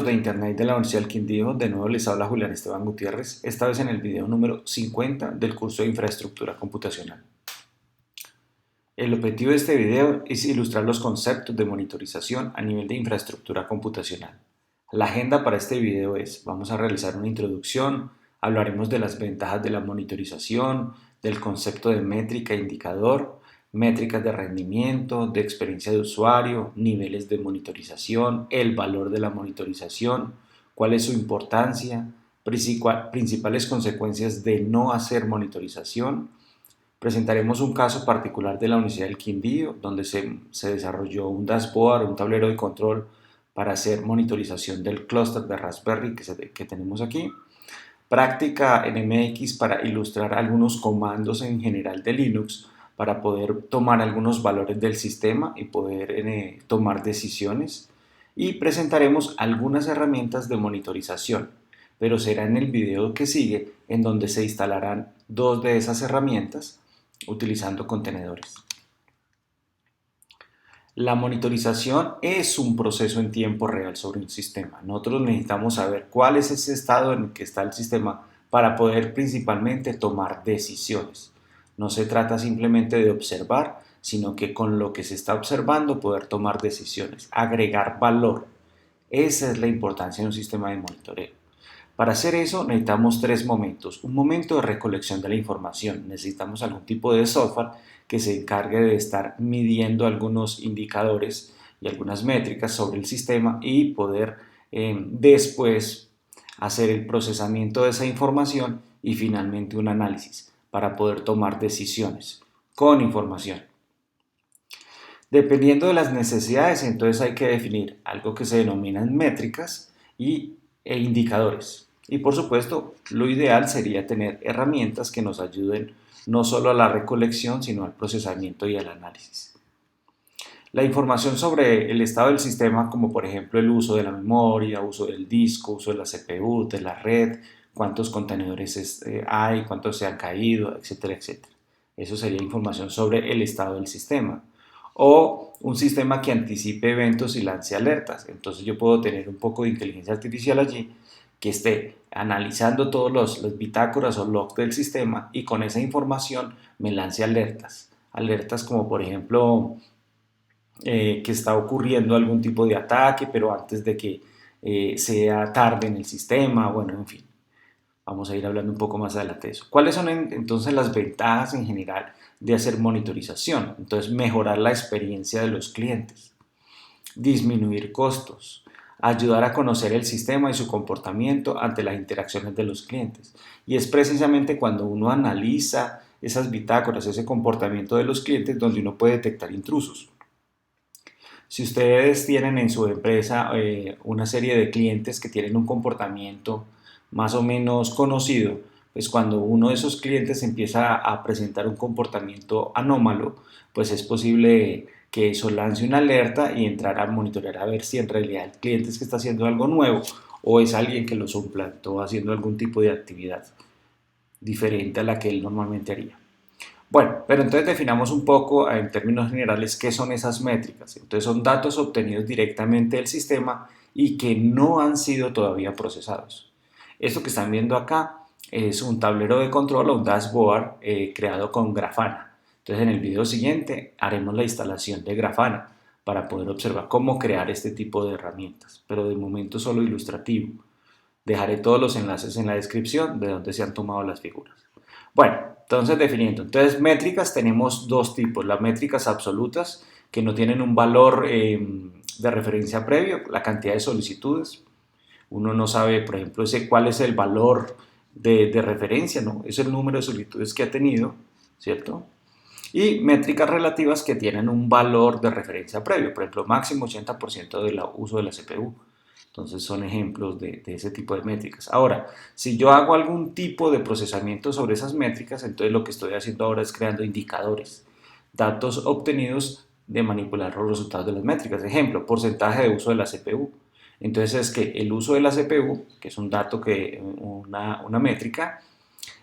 De Internet de la Universidad del Quindío, de nuevo les habla Julián Esteban Gutiérrez, esta vez en el video número 50 del curso de Infraestructura Computacional. El objetivo de este video es ilustrar los conceptos de monitorización a nivel de infraestructura computacional. La agenda para este video es, vamos a realizar una introducción, hablaremos de las ventajas de la monitorización, del concepto de métrica e indicador, métricas de rendimiento, de experiencia de usuario, niveles de monitorización, el valor de la monitorización, cuál es su importancia, principales consecuencias de no hacer monitorización. Presentaremos un caso particular de la Universidad del Quindío, donde se desarrolló un dashboard, un tablero de control para hacer monitorización del clúster de Raspberry que tenemos aquí. Práctica en MX para ilustrar algunos comandos en general de Linux para poder tomar algunos valores del sistema y poder tomar decisiones. Y presentaremos algunas herramientas de monitorización, pero será en el video que sigue en donde se instalarán dos de esas herramientas utilizando contenedores. La monitorización es un proceso en tiempo real sobre un sistema. Nosotros necesitamos saber cuál es ese estado en el que está el sistema para poder principalmente tomar decisiones. No se trata simplemente de observar, sino que con lo que se está observando poder tomar decisiones, agregar valor. Esa es la importancia de un sistema de monitoreo. Para hacer eso necesitamos tres momentos. Un momento de recolección de la información. Necesitamos algún tipo de software que se encargue de estar midiendo algunos indicadores y algunas métricas sobre el sistema y poder después hacer el procesamiento de esa información y finalmente un análisis para poder tomar decisiones con información. Dependiendo de las necesidades, entonces hay que definir algo que se denominan métricas e indicadores. Y por supuesto, lo ideal sería tener herramientas que nos ayuden no solo a la recolección, sino al procesamiento y al análisis. La información sobre el estado del sistema, como por ejemplo el uso de la memoria, uso del disco, uso de la CPU, de la red, cuántos contenedores hay, cuántos se han caído, etcétera, etcétera. Eso sería información sobre el estado del sistema. O un sistema que anticipe eventos y lance alertas. Entonces yo puedo tener un poco de inteligencia artificial allí que esté analizando todos los bitácoras o logs del sistema y con esa información me lance alertas. Alertas como por ejemplo que está ocurriendo algún tipo de ataque, pero antes de que sea tarde en el sistema, bueno, en fin. Vamos a ir hablando un poco más adelante de eso. ¿Cuáles son entonces las ventajas en general de hacer monitorización? Entonces, mejorar la experiencia de los clientes, disminuir costos, ayudar a conocer el sistema y su comportamiento ante las interacciones de los clientes. Y es precisamente cuando uno analiza esas bitácoras, ese comportamiento de los clientes, donde uno puede detectar intrusos. Si ustedes tienen en su empresa una serie de clientes que tienen un comportamiento más o menos conocido, pues cuando uno de esos clientes empieza a presentar un comportamiento anómalo, pues es posible que eso lance una alerta y entrar a monitorear a ver si en realidad el cliente es que está haciendo algo nuevo o es alguien que lo suplantó haciendo algún tipo de actividad diferente a la que él normalmente haría. Bueno, pero entonces definamos un poco en términos generales qué son esas métricas. Entonces son datos obtenidos directamente del sistema y que no han sido todavía procesados. Esto que están viendo acá es un tablero de control o un dashboard creado con Grafana. Entonces en el video siguiente haremos la instalación de Grafana para poder observar cómo crear este tipo de herramientas, pero de momento solo ilustrativo. Dejaré todos los enlaces en la descripción de donde se han tomado las figuras. Bueno, entonces definiendo. Entonces métricas tenemos dos tipos. Las métricas absolutas que no tienen un valor de referencia previo, la cantidad de solicitudes. Uno no sabe, por ejemplo, cuál es el valor de referencia, ¿no? Es el número de solicitudes que ha tenido, ¿cierto? Y métricas relativas que tienen un valor de referencia previo, por ejemplo, máximo 80% del uso de la CPU. Entonces son ejemplos de ese tipo de métricas. Ahora, si yo hago algún tipo de procesamiento sobre esas métricas, entonces lo que estoy haciendo ahora es creando indicadores, datos obtenidos de manipular los resultados de las métricas. Ejemplo, porcentaje de uso de la CPU. Entonces es que el uso de la CPU, que es un dato una métrica,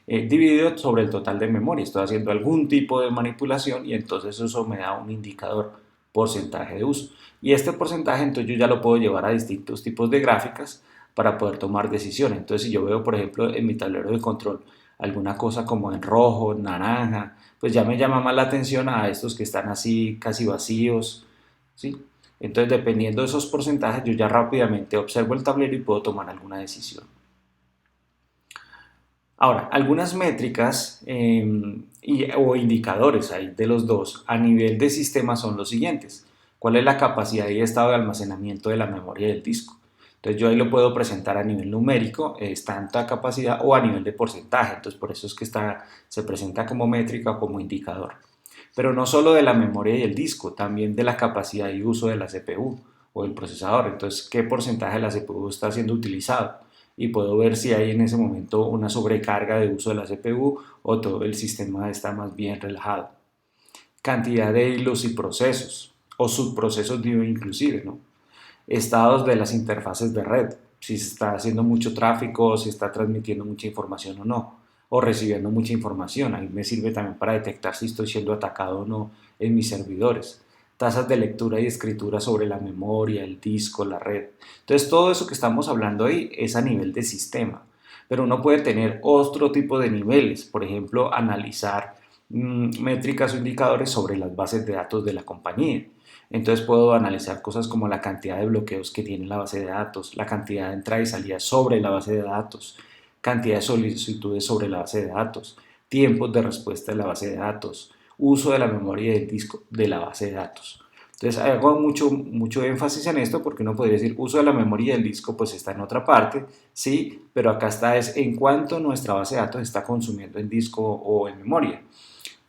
dividido sobre el total de memoria. Estoy haciendo algún tipo de manipulación y entonces eso me da un indicador porcentaje de uso. Y este porcentaje entonces yo ya lo puedo llevar a distintos tipos de gráficas para poder tomar decisiones. Entonces si yo veo, por ejemplo, en mi tablero de control alguna cosa como en rojo, en naranja, pues ya me llama más la atención a estos que están así casi vacíos, ¿sí? Entonces, dependiendo de esos porcentajes, yo ya rápidamente observo el tablero y puedo tomar alguna decisión. Ahora, algunas métricas o indicadores ahí de los dos a nivel de sistema son los siguientes. ¿Cuál es la capacidad y estado de almacenamiento de la memoria del disco? Entonces yo ahí lo puedo presentar a nivel numérico, es tanta capacidad o a nivel de porcentaje. Entonces por eso es que se presenta como métrica o como indicador. Pero no solo de la memoria y el disco, también de la capacidad y uso de la CPU o del procesador. Entonces, ¿qué porcentaje de la CPU está siendo utilizado? Y puedo ver si hay en ese momento una sobrecarga de uso de la CPU o todo el sistema está más bien relajado. Cantidad de hilos y procesos o subprocesos inclusive, ¿no? Estados de las interfaces de red, si se está haciendo mucho tráfico, si está transmitiendo mucha información o no, o recibiendo mucha información. Ahí me sirve también para detectar si estoy siendo atacado o no en mis servidores. Tasas de lectura y escritura sobre la memoria, el disco, la red. Entonces todo eso que estamos hablando ahí es a nivel de sistema, pero uno puede tener otro tipo de niveles, por ejemplo, analizar métricas o indicadores sobre las bases de datos de la compañía. Entonces puedo analizar cosas como la cantidad de bloqueos que tiene la base de datos, la cantidad de entrada y salida sobre la base de datos, cantidad de solicitudes sobre la base de datos, tiempos de respuesta de la base de datos, uso de la memoria del disco de la base de datos. Entonces hago mucho énfasis en esto porque uno podría decir uso de la memoria del disco pues está en otra parte, sí, pero acá está es en cuánto nuestra base de datos está consumiendo en disco o en memoria.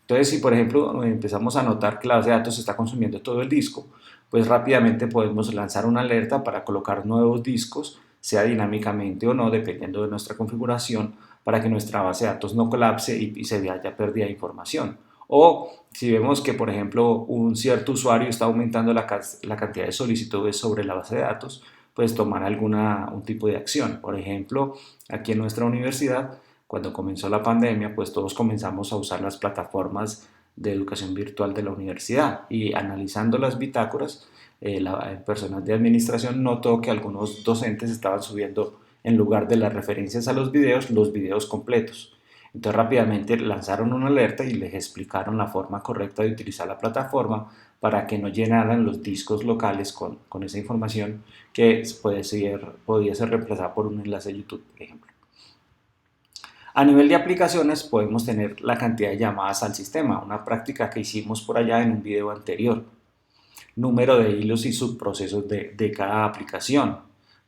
Entonces, si por ejemplo empezamos a notar que la base de datos está consumiendo todo el disco, pues rápidamente podemos lanzar una alerta para colocar nuevos discos, sea dinámicamente o no, dependiendo de nuestra configuración, para que nuestra base de datos no colapse y se vea pérdida de información. O si vemos que, por ejemplo, un cierto usuario está aumentando la cantidad de solicitudes sobre la base de datos, pues tomar un tipo de acción. Por ejemplo, aquí en nuestra universidad cuando comenzó la pandemia, pues todos comenzamos a usar las plataformas de educación virtual de la universidad y analizando las bitácoras, el personal de administración notó que algunos docentes estaban subiendo en lugar de las referencias a los videos completos. Entonces rápidamente lanzaron una alerta y les explicaron la forma correcta de utilizar la plataforma para que no llenaran los discos locales con esa información que podía ser reemplazada por un enlace de YouTube, por ejemplo. A nivel de aplicaciones podemos tener la cantidad de llamadas al sistema, una práctica que hicimos por allá en un video anterior. Número de hilos y subprocesos de cada aplicación.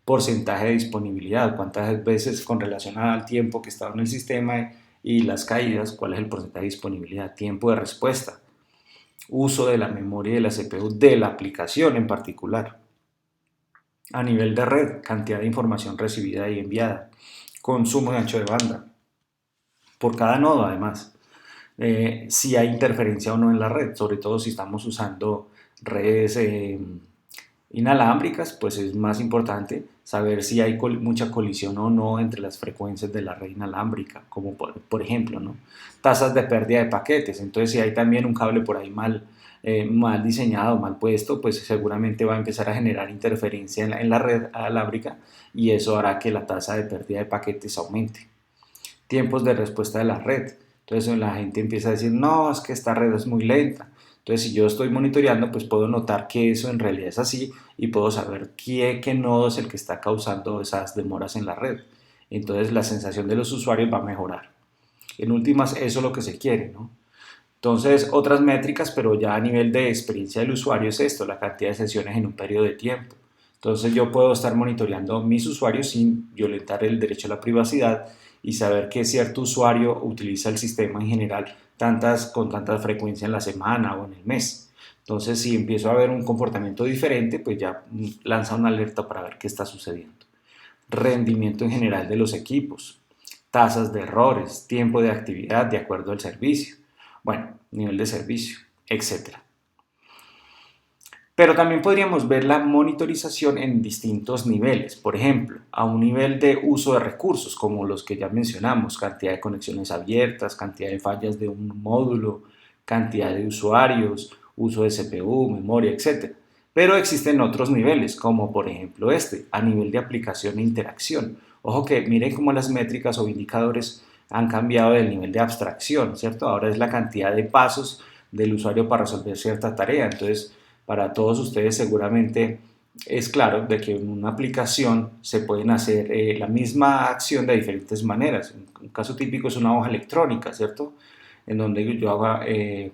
Porcentaje de disponibilidad, cuántas veces con relación al tiempo que estaba en el sistema y las caídas, cuál es el porcentaje de disponibilidad. Tiempo de respuesta. Uso de la memoria de la CPU de la aplicación en particular. A nivel de red, cantidad de información recibida y enviada. Consumo de ancho de banda por cada nodo además, si hay interferencia o no en la red, sobre todo si estamos usando redes inalámbricas, pues es más importante saber si hay mucha colisión o no entre las frecuencias de la red inalámbrica, como por ejemplo, ¿no? Tasas de pérdida de paquetes, entonces si hay también un cable por ahí mal diseñado, mal puesto, pues seguramente va a empezar a generar interferencia en la red inalámbrica y eso hará que la tasa de pérdida de paquetes aumente. Tiempos de respuesta de la red. Entonces la gente empieza a decir, no, es que esta red es muy lenta. Entonces si yo estoy monitoreando, pues puedo notar que eso en realidad es así y puedo saber qué nodo es el que está causando esas demoras en la red. Entonces la sensación de los usuarios va a mejorar. En últimas, eso es lo que se quiere, ¿no? Entonces, otras métricas, pero ya a nivel de experiencia del usuario es esto, la cantidad de sesiones en un periodo de tiempo. Entonces, yo puedo estar monitoreando a mis usuarios sin violentar el derecho a la privacidad y saber que cierto usuario utiliza el sistema en general con tanta frecuencia en la semana o en el mes. Entonces, si empiezo a ver un comportamiento diferente, pues ya lanza una alerta para ver qué está sucediendo. Rendimiento en general de los equipos, tasas de errores, tiempo de actividad de acuerdo al servicio, bueno, nivel de servicio, etcétera. Pero también podríamos ver la monitorización en distintos niveles, por ejemplo, a un nivel de uso de recursos, como los que ya mencionamos, cantidad de conexiones abiertas, cantidad de fallas de un módulo, cantidad de usuarios, uso de CPU, memoria, etc. Pero existen otros niveles, como por ejemplo a nivel de aplicación e interacción. Ojo que miren cómo las métricas o indicadores han cambiado del nivel de abstracción, ¿cierto? Ahora es la cantidad de pasos del usuario para resolver cierta tarea. Entonces, para todos ustedes seguramente es claro de que en una aplicación se pueden hacer la misma acción de diferentes maneras. Un caso típico es una hoja electrónica, ¿cierto? En donde yo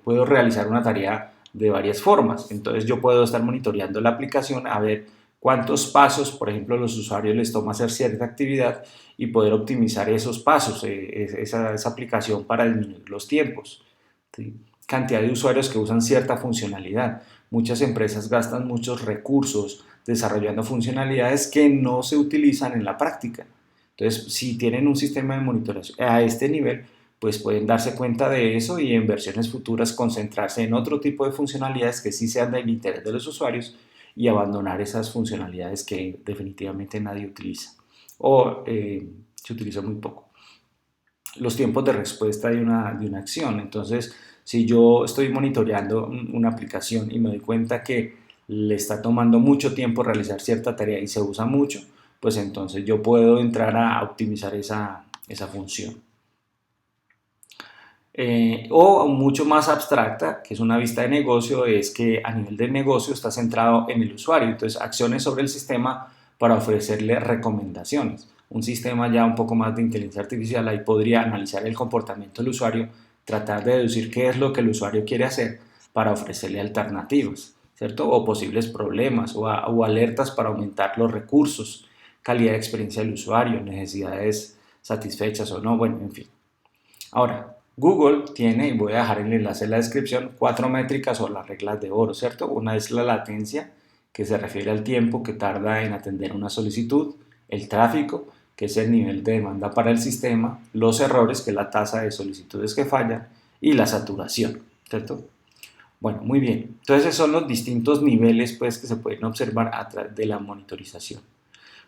puedo realizar una tarea de varias formas. Entonces yo puedo estar monitoreando la aplicación a ver cuántos pasos, por ejemplo, a los usuarios les toma hacer cierta actividad y poder optimizar esos pasos, esa aplicación para disminuir los tiempos. ¿Sí? Cantidad de usuarios que usan cierta funcionalidad. Muchas empresas gastan muchos recursos desarrollando funcionalidades que no se utilizan en la práctica. Entonces, si tienen un sistema de monitoración a este nivel, pues pueden darse cuenta de eso y en versiones futuras concentrarse en otro tipo de funcionalidades que sí sean del interés de los usuarios y abandonar esas funcionalidades que definitivamente nadie utiliza o se utiliza muy poco. Los tiempos de respuesta de una acción. Entonces, si yo estoy monitoreando una aplicación y me doy cuenta que le está tomando mucho tiempo realizar cierta tarea y se usa mucho, pues entonces yo puedo entrar a optimizar esa función. O mucho más abstracta, que es una vista de negocio, es que a nivel de negocio está centrado en el usuario, entonces acciones sobre el sistema para ofrecerle recomendaciones. Un sistema ya un poco más de inteligencia artificial ahí podría analizar el comportamiento del usuario, tratar de deducir qué es lo que el usuario quiere hacer para ofrecerle alternativas, ¿cierto? O posibles problemas o alertas para aumentar los recursos, calidad de experiencia del usuario, necesidades satisfechas o no, bueno, en fin. Ahora, Google tiene, y voy a dejar el enlace en la descripción, 4 métricas o las reglas de oro, ¿cierto? Una es la latencia, que se refiere al tiempo que tarda en atender una solicitud, el tráfico, que es el nivel de demanda para el sistema, los errores, que es la tasa de solicitudes que fallan, y la saturación, ¿cierto? Bueno, muy bien. Entonces, esos son los distintos niveles pues, que se pueden observar a través de la monitorización.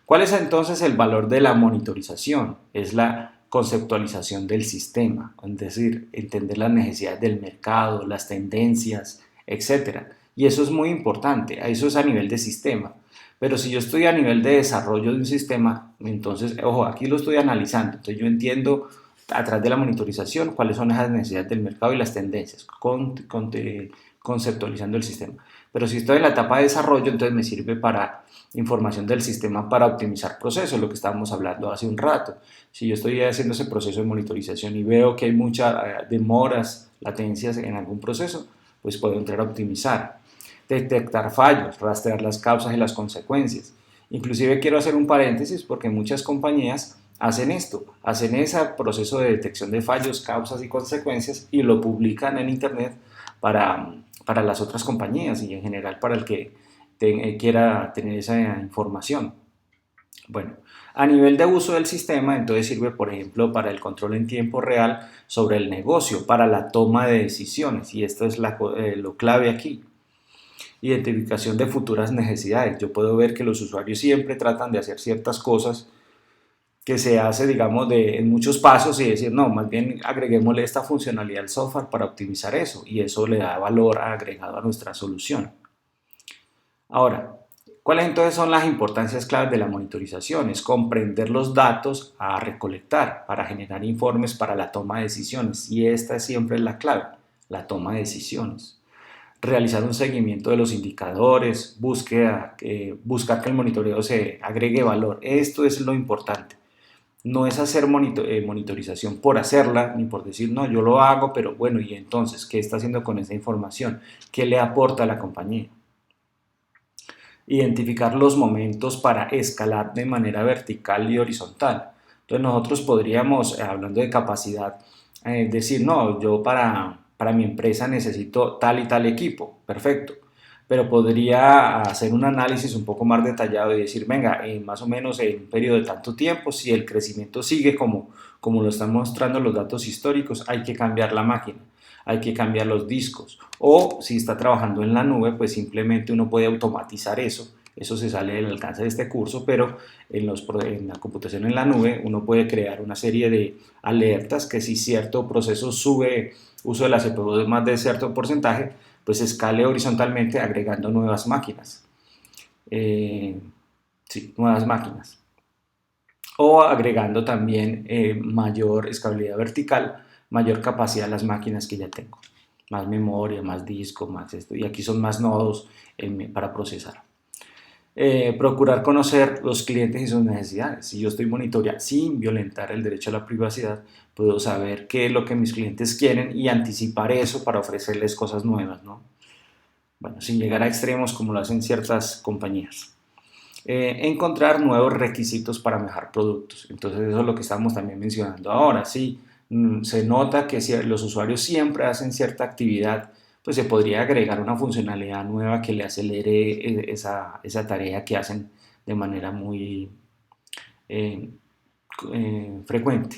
¿Cuál es entonces el valor de la monitorización? Es la conceptualización del sistema, es decir, entender las necesidades del mercado, las tendencias, etc. Y eso es muy importante, eso es a nivel de sistema. Pero si yo estoy a nivel de desarrollo de un sistema, entonces, ojo, aquí lo estoy analizando, entonces yo entiendo a través de la monitorización cuáles son esas necesidades del mercado y las tendencias, conceptualizando el sistema. Pero si estoy en la etapa de desarrollo, entonces me sirve para información del sistema para optimizar procesos, lo que estábamos hablando hace un rato. Si yo estoy haciendo ese proceso de monitorización y veo que hay muchas demoras, latencias en algún proceso, pues puedo entrar a optimizar. Detectar fallos, rastrear las causas y las consecuencias. Inclusive quiero hacer un paréntesis porque muchas compañías hacen esto, hacen ese proceso de detección de fallos, causas y consecuencias y lo publican en internet para las otras compañías y en general para el que quiera tener esa información. Bueno, a nivel de uso del sistema, entonces sirve, por ejemplo, para el control en tiempo real sobre el negocio, para la toma de decisiones, y esto es lo clave aquí. Identificación de futuras necesidades. Yo puedo ver que los usuarios siempre tratan de hacer ciertas cosas que se hace, digamos, en muchos pasos y decir, no, más bien agreguémosle esta funcionalidad al software para optimizar eso y eso le da valor agregado a nuestra solución. Ahora, ¿cuáles entonces son las importancias claves de la monitorización? Es comprender los datos a recolectar para generar informes para la toma de decisiones y esta siempre es la clave, la toma de decisiones. Realizar un seguimiento de los indicadores, buscar que el monitoreo se agregue valor. Esto es lo importante. No es hacer monitorización por hacerla, ni por decir, no, yo lo hago, pero bueno, ¿y entonces qué está haciendo con esa información? ¿Qué le aporta a la compañía? Identificar los momentos para escalar de manera vertical y horizontal. Entonces nosotros podríamos, hablando de capacidad, decir, no, yo para mi empresa necesito tal y tal equipo, perfecto, pero podría hacer un análisis un poco más detallado y decir, venga, más o menos en un periodo de tanto tiempo, si el crecimiento sigue como lo están mostrando los datos históricos, hay que cambiar la máquina, hay que cambiar los discos, o si está trabajando en la nube, pues simplemente uno puede automatizar eso. Eso se sale del alcance de este curso, pero en la computación en la nube uno puede crear una serie de alertas que si cierto proceso sube uso de la CPU de más de cierto porcentaje, pues escale horizontalmente agregando nuevas máquinas. Sí, nuevas máquinas. O agregando también mayor escalabilidad vertical, mayor capacidad a las máquinas que ya tengo. Más memoria, más disco, más esto. Y aquí son más nodos para procesar. Procurar conocer los clientes y sus necesidades. Si yo estoy monitoreando sin violentar el derecho a la privacidad, puedo saber qué es lo que mis clientes quieren y anticipar eso para ofrecerles cosas nuevas, ¿no? Bueno, sin llegar a extremos como lo hacen ciertas compañías. Encontrar nuevos requisitos para mejorar productos. Entonces eso es lo que estamos también mencionando ahora. Sí, se nota que si los usuarios siempre hacen cierta actividad, pues se podría agregar una funcionalidad nueva que le acelere esa tarea que hacen de manera muy eh, frecuente.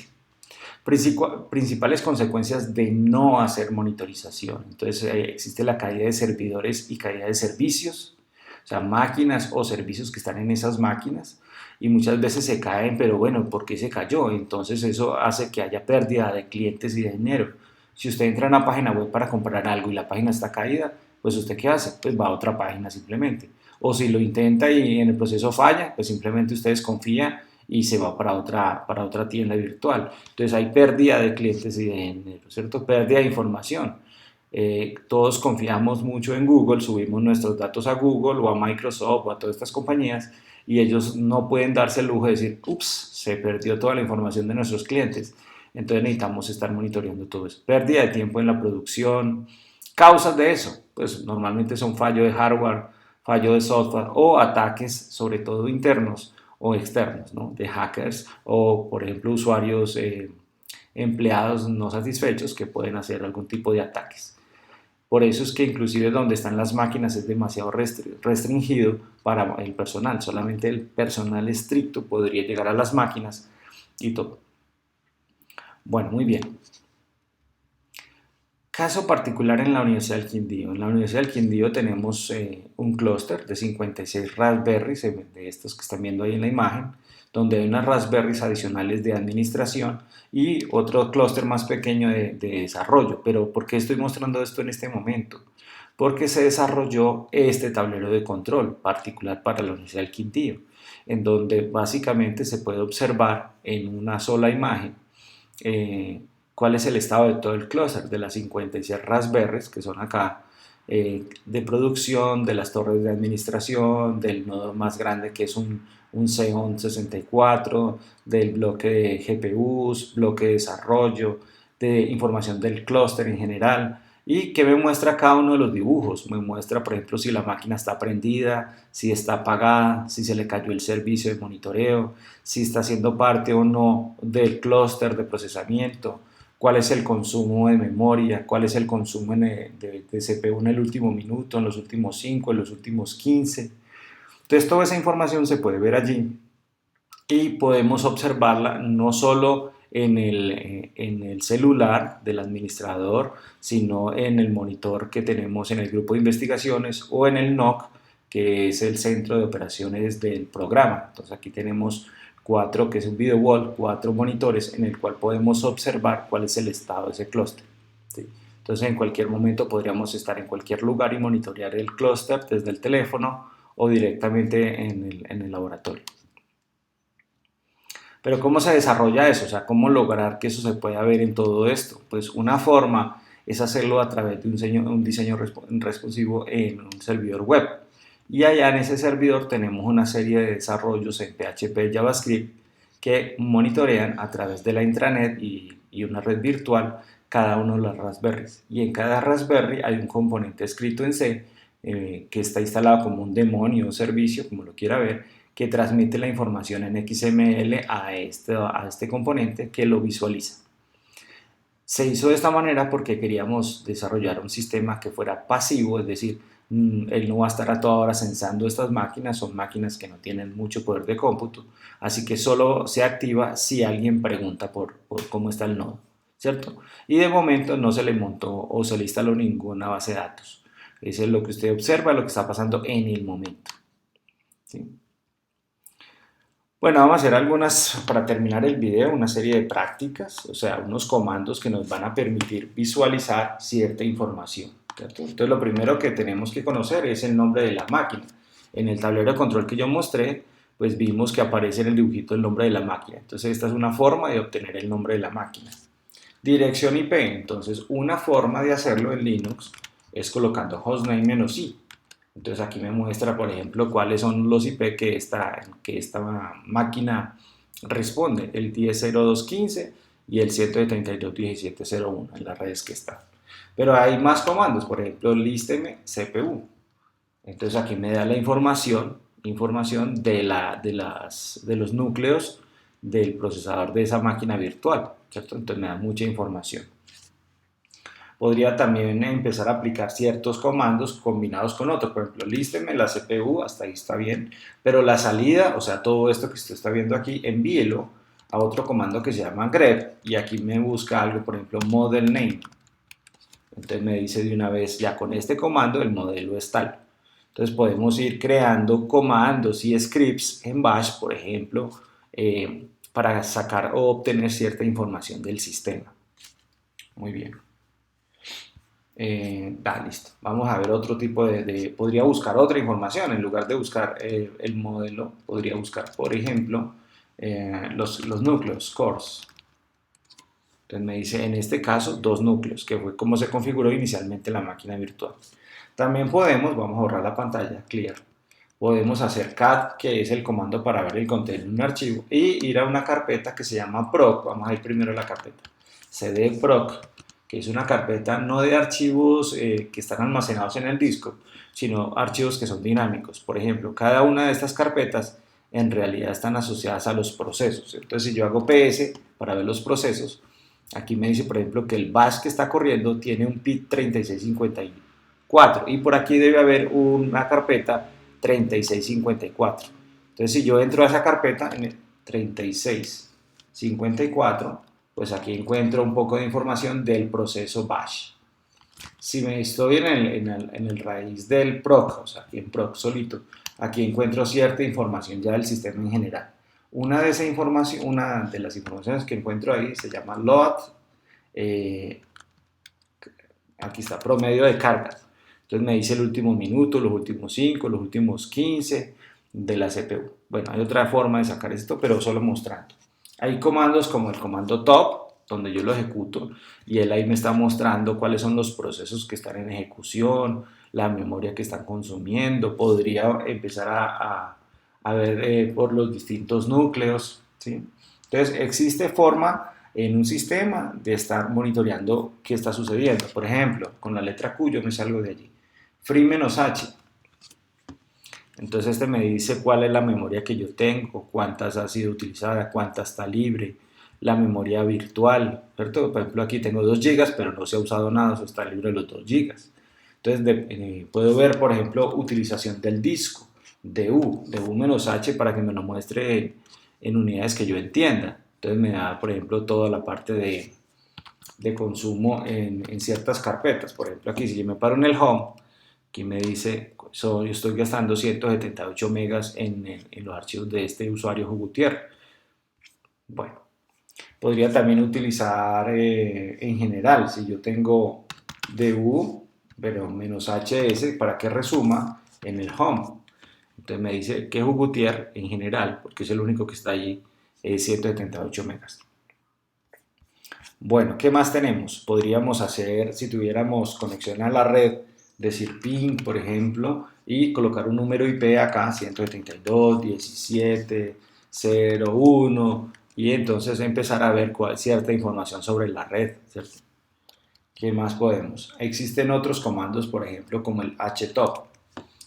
Principales consecuencias de no hacer monitorización. Entonces existe la caída de servidores y caída de servicios, o sea, máquinas o servicios que están en esas máquinas y muchas veces se caen, pero bueno, ¿por qué se cayó? Entonces eso hace que haya pérdida de clientes y de dinero. Si usted entra a una página web para comprar algo y la página está caída, pues ¿usted qué hace? Pues va a otra página simplemente. O si lo intenta y en el proceso falla, pues simplemente usted desconfía y se va para otra tienda virtual. Entonces hay pérdida de clientes y de dinero, ¿cierto? Pérdida de información. Todos confiamos mucho en Google, subimos nuestros datos a Google o a Microsoft o a todas estas compañías y ellos no pueden darse el lujo de decir, ups, se perdió toda la información de nuestros clientes. Entonces necesitamos estar monitoreando todo eso. Pérdida de tiempo en la producción. Causas de eso, pues normalmente son fallo de hardware, fallo de software o ataques, sobre todo internos o externos, ¿no? De hackers o, por ejemplo, usuarios, empleados no satisfechos que pueden hacer algún tipo de ataques. Por eso es que inclusive donde están las máquinas es demasiado restringido para el personal. Solamente el personal estricto podría llegar a las máquinas y todo. Bueno, muy bien. Caso particular en la Universidad del Quindío. En la Universidad del Quindío tenemos un clúster de 56 Raspberries, de estos que están viendo ahí en la imagen, donde hay unas Raspberries adicionales de administración y otro clúster más pequeño de desarrollo. Pero ¿por qué estoy mostrando esto en este momento? Porque se desarrolló este tablero de control particular para la Universidad del Quindío, en donde básicamente se puede observar en una sola imagen cuál es el estado de todo el clúster, de las 56 Raspberries que son acá, de producción, de las torres de administración, del nodo más grande que es un Xeon 64, del bloque de GPUs, bloque de desarrollo, de información del clúster en general. ¿Y que me muestra cada uno de los dibujos? Me muestra, por ejemplo, si la máquina está prendida, si está apagada, si se le cayó el servicio de monitoreo, si está siendo parte o no del clúster de procesamiento, cuál es el consumo de memoria, cuál es el consumo de CPU en el último minuto, en los últimos 5, en los últimos 15. Entonces toda esa información se puede ver allí y podemos observarla no solo en el celular del administrador, sino en el monitor que tenemos en el grupo de investigaciones o en el NOC, que es el centro de operaciones del programa. Entonces aquí tenemos que es un video wall, 4 monitores en el cual podemos observar cuál es el estado de ese clúster. ¿Sí? Entonces en cualquier momento podríamos estar en cualquier lugar y monitorear el clúster desde el teléfono o directamente en el laboratorio. Pero ¿cómo se desarrolla eso? O sea, ¿cómo lograr que eso se pueda ver en todo esto? Pues una forma es hacerlo a través de un diseño responsivo en un servidor web. Y allá en ese servidor tenemos una serie de desarrollos en PHP y JavaScript que monitorean a través de la intranet y una red virtual cada uno de las Raspberries. Y en cada Raspberry hay un componente escrito en C que está instalado como un demonio o servicio, como lo quiera ver, que transmite la información en XML a este componente que lo visualiza. Se hizo de esta manera porque queríamos desarrollar un sistema que fuera pasivo, es decir, él no va a estar a toda hora censando estas máquinas, son máquinas que no tienen mucho poder de cómputo, así que solo se activa si alguien pregunta por cómo está el nodo, ¿cierto? Y de momento no se le montó o se le instaló ninguna base de datos. Eso es lo que usted observa, lo que está pasando en el momento. ¿Sí? Bueno, vamos a hacer para terminar el video, una serie de prácticas, o sea, unos comandos que nos van a permitir visualizar cierta información. ¿cierto? Entonces lo primero que tenemos que conocer es el nombre de la máquina. En el tablero de control que yo mostré, pues vimos que aparece en el dibujito el nombre de la máquina. Entonces esta es una forma de obtener el nombre de la máquina. Dirección IP, entonces una forma de hacerlo en Linux es colocando hostname -i. Entonces aquí me muestra, por ejemplo, cuáles son los IP que esta máquina responde, el 10.02.15 y el 172.17.01 en las redes que está. Pero hay más comandos, por ejemplo, lísteme CPU. Entonces aquí me da la información de los núcleos del procesador de esa máquina virtual, ¿cierto? Entonces me da mucha información. Podría también empezar a aplicar ciertos comandos combinados con otros, por ejemplo, lísteme la CPU, hasta ahí está bien, pero la salida, o sea, todo esto que usted está viendo aquí, envíelo a otro comando que se llama grep, y aquí me busca algo, por ejemplo, model name. Entonces me dice de una vez, ya con este comando el modelo es tal. Entonces podemos ir creando comandos y scripts en bash, por ejemplo, para sacar o obtener cierta información del sistema. Muy bien. Listo. Vamos a ver otro tipo podría buscar otra información. En lugar de buscar el modelo, podría buscar, por ejemplo, los núcleos, cores. Entonces me dice, en este caso, 2 núcleos, que fue como se configuró inicialmente la máquina virtual. También vamos a borrar la pantalla, clear. Podemos hacer cat, que es el comando para ver el contenido de un archivo, y ir a una carpeta que se llama proc. Vamos a ir primero a la carpeta cd proc, que es una carpeta no de archivos que están almacenados en el disco, sino archivos que son dinámicos. Por ejemplo, cada una de estas carpetas en realidad están asociadas a los procesos. Entonces, si yo hago ps para ver los procesos, aquí me dice, por ejemplo, que el bash que está corriendo tiene un PID 3654 y por aquí debe haber una carpeta 3654. Entonces, si yo entro a esa carpeta en el 3654, pues aquí encuentro un poco de información del proceso bash. Si me estoy en el raíz del proc, o sea, aquí en proc solito, aquí encuentro cierta información ya del sistema en general. Una de las informaciones que encuentro ahí se llama load. Aquí está, promedio de cargas. Entonces me dice el último minuto, los últimos 5, los últimos 15 de la CPU. Bueno, hay otra forma de sacar esto, pero solo mostrando. Hay comandos como el comando top, donde yo lo ejecuto, y él ahí me está mostrando cuáles son los procesos que están en ejecución, la memoria que están consumiendo. Podría empezar a ver por los distintos núcleos, ¿sí? Entonces, existe forma en un sistema de estar monitoreando qué está sucediendo. Por ejemplo, con la letra Q yo me salgo de allí. Free-H. Entonces este me dice cuál es la memoria que yo tengo, cuántas ha sido utilizada, cuánta está libre, la memoria virtual, ¿cierto? Por ejemplo, aquí tengo 2 GB, pero no se ha usado nada, eso está libre los 2 GB. Entonces puedo ver, por ejemplo, utilización del disco, de U-H, para que me lo muestre en unidades que yo entienda. Entonces me da, por ejemplo, toda la parte de consumo en ciertas carpetas. Por ejemplo, aquí si yo me paro en el home, aquí me dice, yo estoy gastando 178 megas en los archivos de este usuario Gutiérrez. Bueno, podría también utilizar en general, si yo tengo DU, pero -HS, para que resuma en el home. Entonces me dice que Gutiérrez en general, porque es el único que está allí, es 178 megas. Bueno, ¿qué más tenemos? Podríamos hacer, si tuviéramos conexión a la red, decir ping, por ejemplo, y colocar un número IP acá, 132.17.01, y entonces empezar a ver cierta información sobre la red, ¿cierto? ¿Qué más podemos? Existen otros comandos, por ejemplo, como el htop,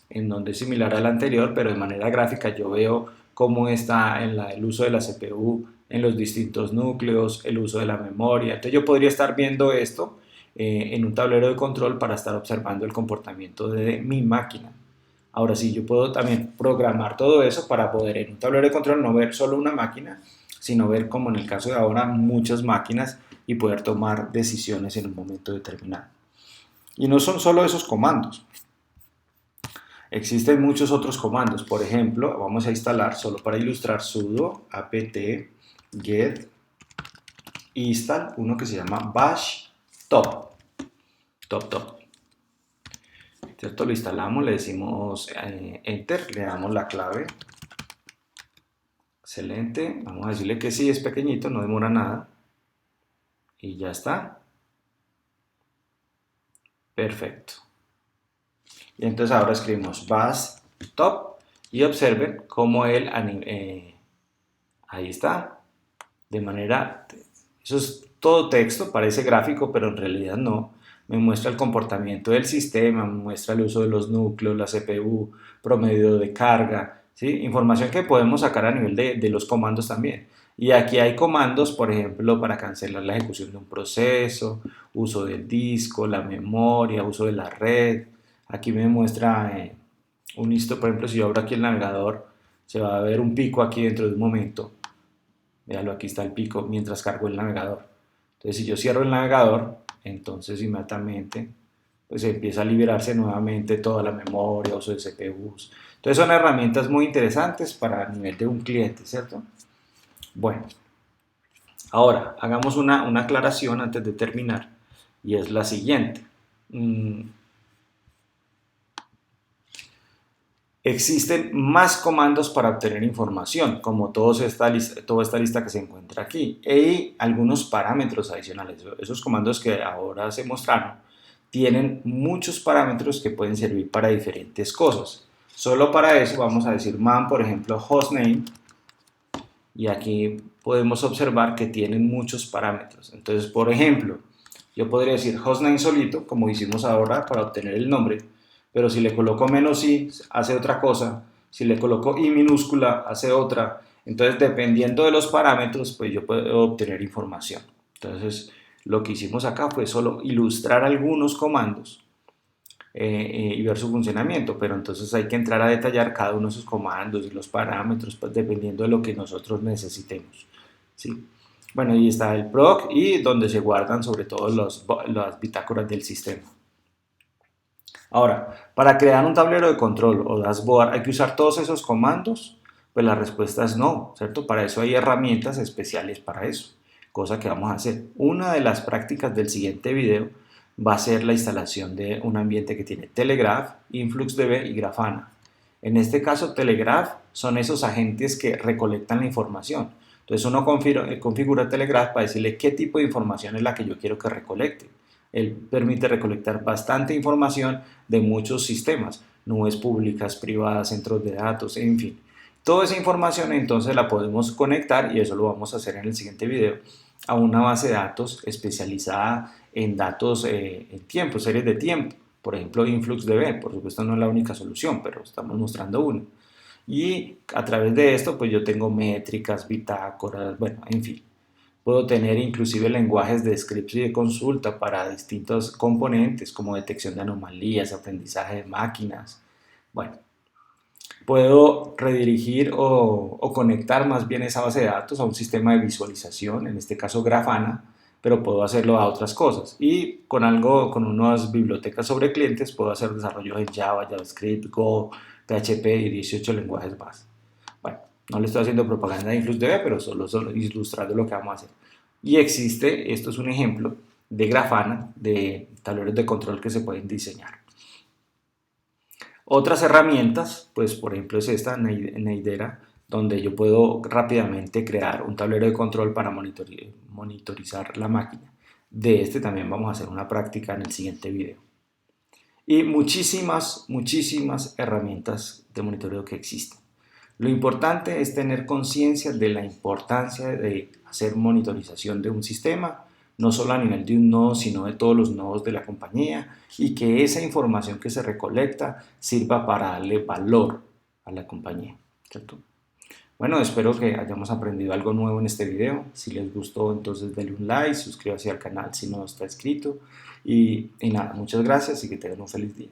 en donde es similar al anterior, pero de manera gráfica yo veo cómo está el uso de la CPU en los distintos núcleos, el uso de la memoria. Entonces yo podría estar viendo esto en un tablero de control para estar observando el comportamiento de mi máquina. Ahora sí, yo puedo también programar todo eso para poder en un tablero de control no ver solo una máquina, sino ver, como en el caso de ahora, muchas máquinas y poder tomar decisiones en un momento determinado. Y no son solo esos comandos. Existen muchos otros comandos. Por ejemplo, vamos a instalar, solo para ilustrar, sudo apt get install uno que se llama bash top. ¿cierto? Lo instalamos, le decimos Enter, le damos la clave. Excelente, vamos a decirle que sí, es pequeñito, no demora nada. Y ya está. Perfecto. Y entonces ahora escribimos bash top y observen cómo él, ahí está, de manera, eso es todo texto, parece gráfico, pero en realidad no. Me muestra el comportamiento del sistema, me muestra el uso de los núcleos, la CPU, promedio de carga, ¿sí? Información que podemos sacar a nivel de los comandos también. Y aquí hay comandos, por ejemplo, para cancelar la ejecución de un proceso, uso del disco, la memoria, uso de la red. Aquí me muestra un listo, por ejemplo, si yo abro aquí el navegador, se va a ver un pico aquí dentro de un momento. Véalo, aquí está el pico mientras cargo el navegador. Entonces, si yo cierro el navegador, entonces inmediatamente pues empieza a liberarse nuevamente toda la memoria, uso de CPUs. Entonces, son herramientas muy interesantes para el nivel de un cliente, ¿cierto? Bueno, ahora hagamos una aclaración antes de terminar y es la siguiente. Existen más comandos para obtener información, como toda esta lista que se encuentra aquí, y algunos parámetros adicionales. Esos comandos que ahora se mostraron tienen muchos parámetros que pueden servir para diferentes cosas. Solo para eso vamos a decir man, por ejemplo, hostname, y aquí podemos observar que tienen muchos parámetros. Entonces, por ejemplo, yo podría decir hostname solito, como hicimos ahora para obtener el nombre, pero si le coloco menos i, hace otra cosa, si le coloco i minúscula, hace otra. Entonces, dependiendo de los parámetros, pues yo puedo obtener información. Entonces, lo que hicimos acá fue solo ilustrar algunos comandos y ver su funcionamiento, pero entonces hay que entrar a detallar cada uno de esos comandos y los parámetros, pues, dependiendo de lo que nosotros necesitemos, ¿sí? Bueno, y está el proc y donde se guardan sobre todo las bitácoras del sistema. Ahora, para crear un tablero de control o dashboard, ¿hay que usar todos esos comandos? Pues la respuesta es no, ¿cierto? Para eso hay herramientas especiales para eso, cosa que vamos a hacer. Una de las prácticas del siguiente video va a ser la instalación de un ambiente que tiene Telegraph, InfluxDB y Grafana. En este caso, Telegraph son esos agentes que recolectan la información. Entonces uno configura Telegraph para decirle qué tipo de información es la que yo quiero que recolecte. Él permite recolectar bastante información de muchos sistemas, nubes públicas, privadas, centros de datos, en fin. Toda esa información entonces la podemos conectar, y eso lo vamos a hacer en el siguiente video, a una base de datos especializada en datos en tiempo, series de tiempo. Por ejemplo, InfluxDB, por supuesto no es la única solución, pero estamos mostrando una. Y a través de esto, pues yo tengo métricas, bitácoras, bueno, en fin. Puedo tener inclusive lenguajes de scripts y de consulta para distintos componentes como detección de anomalías, aprendizaje de máquinas. Bueno, puedo redirigir o conectar más bien esa base de datos a un sistema de visualización, en este caso Grafana, pero puedo hacerlo a otras cosas. Y con unas bibliotecas sobre clientes puedo hacer desarrollo en Java, JavaScript, Go, PHP y 18 lenguajes más. Bueno, no le estoy haciendo propaganda de InfluxDB, pero solo ilustrando lo que vamos a hacer. Y existe, esto es un ejemplo de Grafana, de tableros de control que se pueden diseñar. Otras herramientas, pues por ejemplo es esta, Neidera, donde yo puedo rápidamente crear un tablero de control para monitorizar la máquina. De este también vamos a hacer una práctica en el siguiente video. Y muchísimas herramientas de monitoreo que existen. Lo importante es tener conciencia de la importancia de hacer monitorización de un sistema, no solo a nivel de un nodo, sino de todos los nodos de la compañía, y que esa información que se recolecta sirva para darle valor a la compañía, ¿cierto? Bueno, espero que hayamos aprendido algo nuevo en este video. Si les gustó, entonces denle un like, suscríbase al canal si no está inscrito. Y nada, muchas gracias y que tengan un feliz día.